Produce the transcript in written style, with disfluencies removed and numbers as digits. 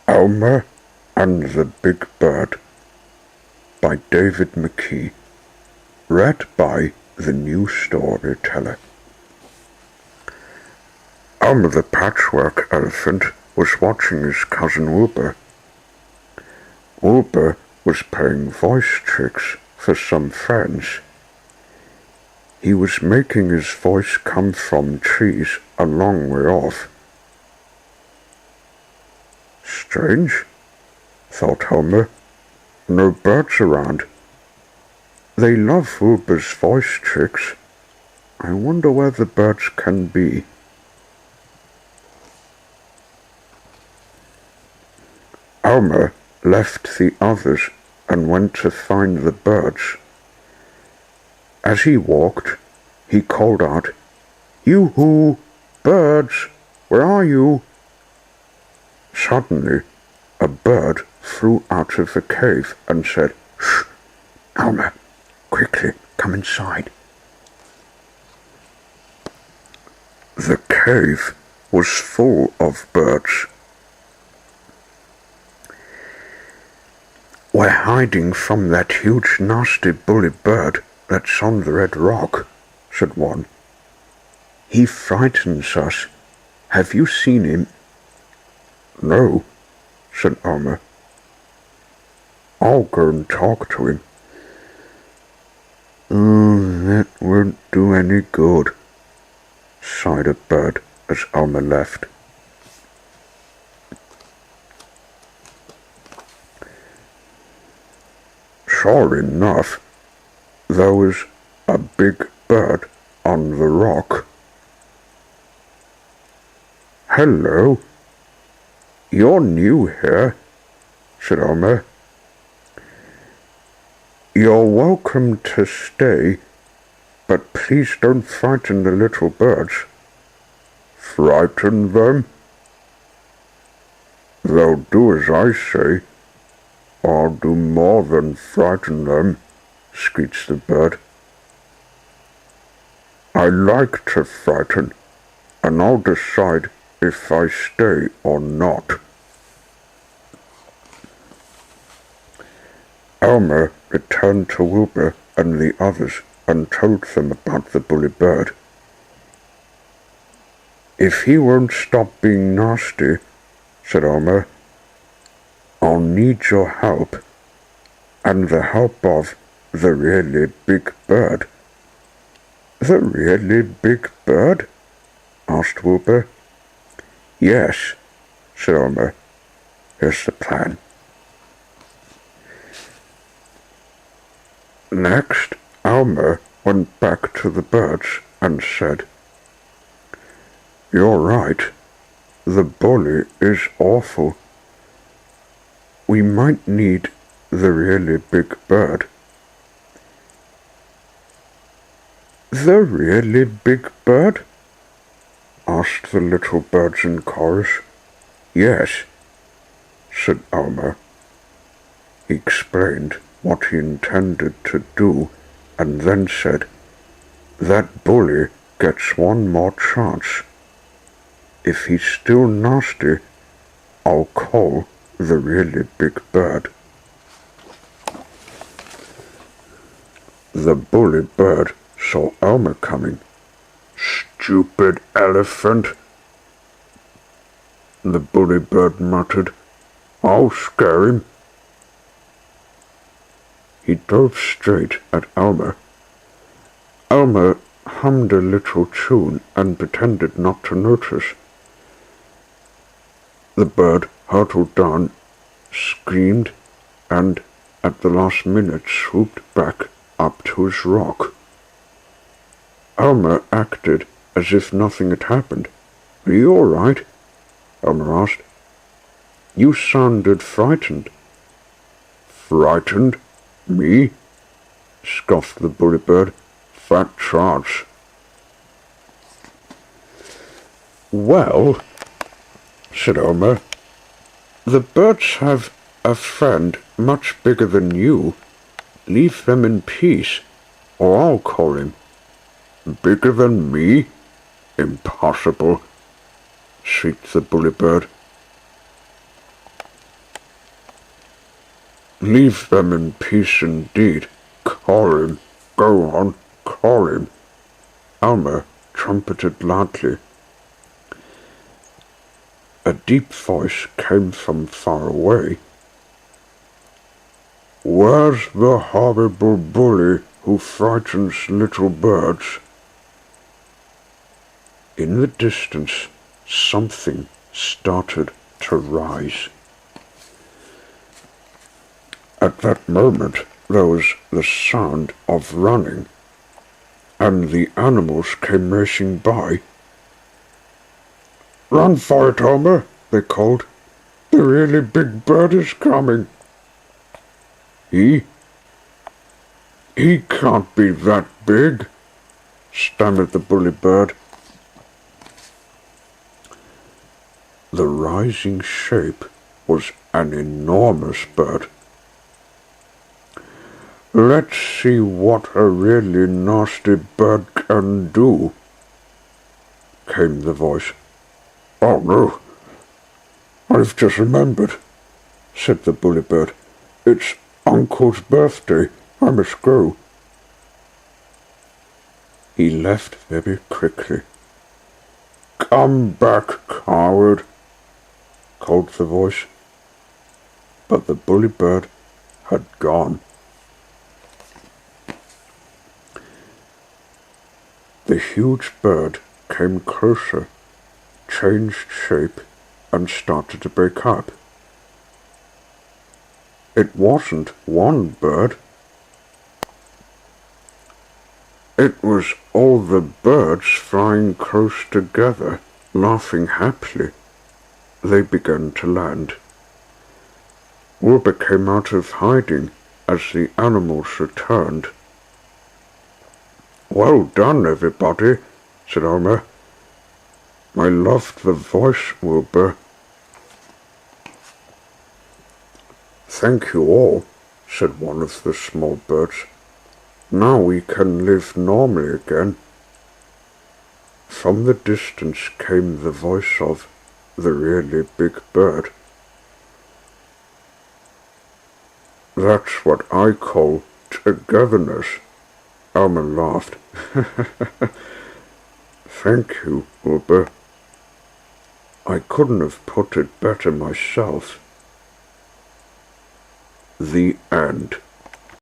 Elmer and the Big Bird by David McKee. Read by the New Storyteller. Elmer the Patchwork Elephant was watching his cousin Wilbur. Wilbur was playing voice tricks for some friends. He was making his voice come from trees a long way off. Strange, thought Elmer. No birds around. They love Wilbur's voice tricks. I wonder where the birds can be. Elmer left the others and went to find the birds. As he walked, he called out, "Yoo-hoo! Birds! Where are you?" Suddenly, a bird flew out of the cave and said, "Shh! Elmer, quickly come inside." The cave was full of birds. "We're hiding from that huge nasty bully bird that's on the red rock," said one. "He frightens us. Have you seen him?" "No," said Elmer. "I'll go and talk to him." "Oh, that won't do any good," sighed a bird as Elmer left. Sure enough, there was a big bird on the rock. "Hello, you're new here," said Elmer. "You're welcome to stay, but please don't frighten the little birds." "Frighten them? They'll do as I say. I'll do more than frighten them," screeched the bird. "I like to frighten, and I'll decide if I stay or not." Elmer returned to Wilbur and the others and told them about the bully bird. "If he won't stop being nasty," said Elmer, "I'll need your help, and the help of the really big bird." "The really big bird?" asked Wilbur. "Yes," said Elmer. "Here's the plan." Next, Elmer went back to the birds and said, "You're right. The bully is awful. We might need the really big bird." "The really big bird?" asked the little birds in chorus. "Yes," said Elmer. He explained what he intended to do and then said, "That bully gets one more chance. If he's still nasty, I'll call the really big bird." The bully bird saw Elmer coming. "Stupid elephant," the bully bird muttered. "I'll scare him." He dove straight at Elmer. Elmer hummed a little tune and pretended not to notice. The bird hurtled down, screamed, and at the last minute swooped back up to his rock. Elmer acted as if nothing had happened. "Are you all right?" Elmer asked. "You sounded frightened." "Frightened? Me?" scoffed the bully bird. "Fat chance." "Well," said Elmer, "the birds have a friend much bigger than you. Leave them in peace, or I'll call him." "Bigger than me? Impossible," shrieked the bully bird. Leave them in peace indeed. Call him. Go on, call him. Elmer trumpeted loudly. A deep voice came from far away. Where's the horrible bully who frightens little birds? In the distance, something started to rise. At that moment, there was the sound of running, and the animals came racing by. Run for it, Elmer, they called. The really big bird is coming. He can't be that big, stammered the bully bird. The rising shape was an enormous bird. Let's see what a really nasty bird can do, came the voice. Oh no, I've just remembered, said the bully bird. It's Uncle's birthday. I must go. He left very quickly. Come back, coward, called the voice. But the bully bird had gone. The huge bird came closer, changed shape, and started to break up. It wasn't one bird. It was all the birds flying close together, laughing happily. They began to land. Wilbur came out of hiding as the animals returned. Well done, everybody, said Elmer. I loved the voice, Wilbur. Thank you all, said one of the small birds. Now we can live normally again. From the distance came the voice of the really big bird. That's what I call togetherness, Elmer laughed. Thank you, Wilbur. I couldn't have put it better myself. The end.